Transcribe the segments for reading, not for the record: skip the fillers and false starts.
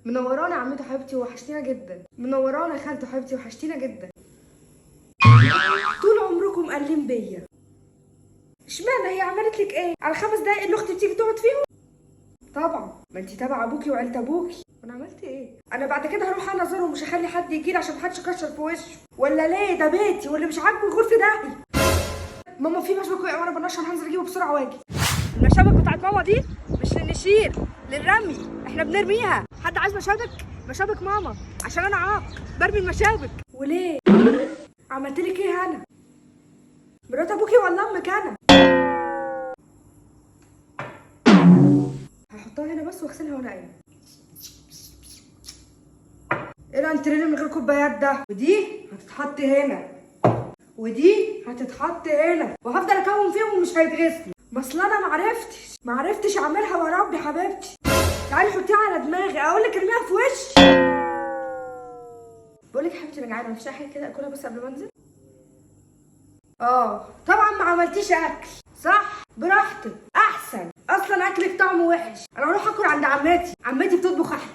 منورانا يا عمتي حبيبتي وحشتينا جدا. منورانا يا خالتي حبيبتي وحشتينا جدا. طول عمركم قالين بيا. اشمعنى هي عملت لك ايه؟ على 5 دقايق اللي اختي بتيجي تقعد فيهم؟ طبعا ما انت تبع ابوكي وعيله ابوكي. انا عملت ايه؟ انا بعد كده هروح انا ازورهم ومش هخلي حد يجي لي عشان محدش يكشر في وشه. ولا ليه؟ ده بيتي واللي مش عاجبه يغور في داهيه. ماما في مشبك وقع وانا بنشر، هنزل اجيبه بسرعه واجي. المشابك بتاعت ماما دي مش للنشير، للرمي. احنا بنرميها. حد عايز مشابك؟ مشابك ماما عشان انا عاق برمي المشابك. وليه؟ عملت لك ايه انا؟ مرات ابوكي ولا امك انا؟ هحطها هنا بس واغسلها وانا قايمه. ايه الانتريه من غير كوبايات ده؟ ودي هتتحط هنا ودي هتتحط هنا وهفضل اكون فيهم ومش هيتغسلوا. بس انا معرفتش اعملها وربي حبيبتي. تعالي حطيها على دماغي اقول لك ارميها في وشي. بقول لك يا حبيبتي انا جعانه، مفيش اي حاجه كده اكلها بس قبل ما انزل؟ طبعا ما عملتيش اكل صح؟ براحتك احسن، اصلا اكلك طعمه وحش. انا هروح اكل عند عمتي بتطبخ احلى.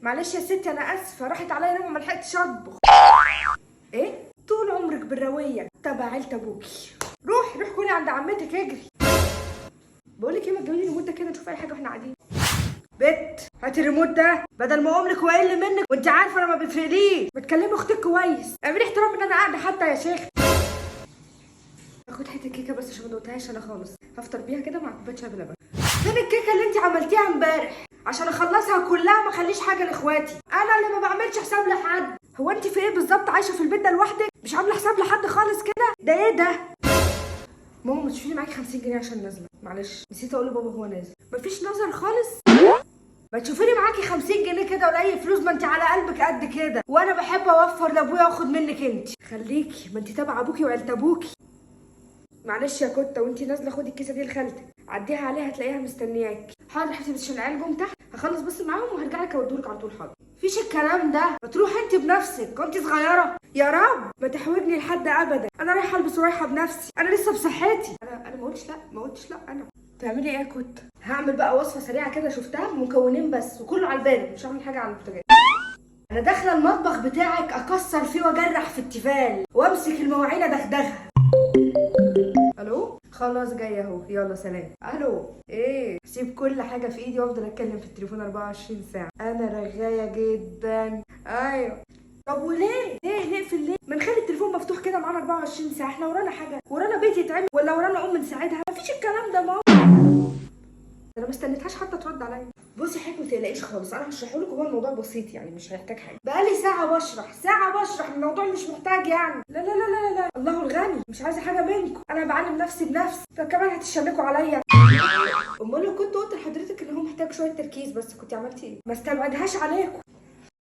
معلش يا ستي انا اسفه، راحت عليا نوم ما لحقتش اطبخ. ايه؟ طول عمرك بالرويه تبع عيله ابوكي. روح كلي عند عمتك اجري. بقول لك ايه، ما تجيبي لي ريموت ده كده نشوف اي حاجه واحنا قاعدين. بت هاتي الريموت ده بدل ما اقوم لك واقل منك، وانت عارفه انا ما بتفرقليش. بتكلمي اختك كويس، اعملي احترام ان انا قاعده حتى يا شيخ. اخد حته كيكه بس عشان ما دوقتهاش انا خالص، هفطر بيها كده مع كوبايه شاي بلبن. فين الكيكه اللي انت عملتيها امبارح عشان اخلصها كلها ما اخليش حاجه لاخواتي؟ انا اللي ما بعملش حساب لحد. هو انت في ايه بالظبط؟ عايشه في البيت ده لوحدك مش عامله حساب لحد خالص كده؟ ده ايه ده؟ ماما ما تشوفي لي معاكي 50 جنيه عشان نازله. معلش نسيت اقول لبابا هو نازل. مفيش نظر خالص؟ ما تشوفي لي معاكي 50 جنيه كده ولا اي فلوس، ما انت على قلبك قد كده، وانا بحب اوفر لابويا واخد منك انت. خليكي، ما انت تبع ابوكي وعيله ابوكي. معلش يا كوته، وانت نازله خدي الكيسه دي لخالتك، عديها عليها هتلاقيها مستنياك. حاضر حبيبتي بس عشان العيال جم تحت، هخلص بس معاهم وهرجع لك اودولك على طول. حاضر. مفيش الكلام ده، ما تروحي انت بنفسك وانت صغيره. يا رب ما تحوجني لحد ابدا. انا رايحه البس ورايحه بنفسي، انا لسه بصحتي. انا ما قلتش لا. انا تعملي ايه يا كوته؟ هعمل بقى وصفه سريعه كده شفتها بمكونين بس وكله على البارد، مش هعمل حاجه على البوتاجاز. انا داخله المطبخ بتاعك اكسر فيه واجرح في التيفال وامسك المواعين ادغدغها. الو خلاص جايه اهو، يلا سلام. الو ايه؟ سيب كل حاجه في ايدي وافضل اتكلم في التليفون 24 ساعه. انا رغايه جدا. ايوه. طب وليه؟ نقفل ليه؟ ما نخلي التليفون مفتوح كده معانا 24 ساعه. احنا ورانا حاجه؟ ورانا بيت يتعمل ولا ورانا ام نساعدها؟ مفيش الكلام ده ماما. انا ما استنيتهاش حتى ترد عليا. بصي يا حاج ما تقلقيش خالص، انا هشرحه لك وهو الموضوع بسيط يعني مش هيحتاج حاجه. بقالي ساعه بشرح الموضوع مش محتاج يعني. لا الله الغني، مش عايزه حاجه منكم، انا بعلم نفسي بنفسي، فكمان هتشنكوا عليا. امال لو كنت قلت لحضرتك ان هو محتاج شويه تركيز بس كنت عملتي ايه؟ ما استبعدهاش عليكم.